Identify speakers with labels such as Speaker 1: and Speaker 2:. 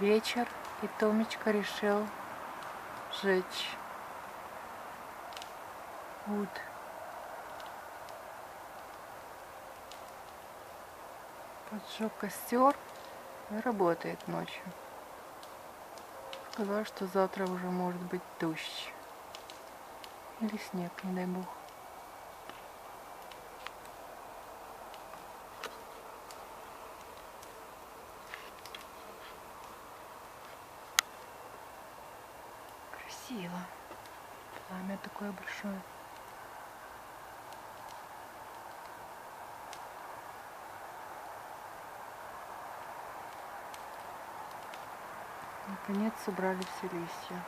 Speaker 1: Вечер, и Томечка решил сжечь уд. Поджег костер и работает ночью. Сказал, что завтра уже может быть дождь. Или снег, не дай бог. Красиво. Пламя такое большое. Наконец собрали все листья.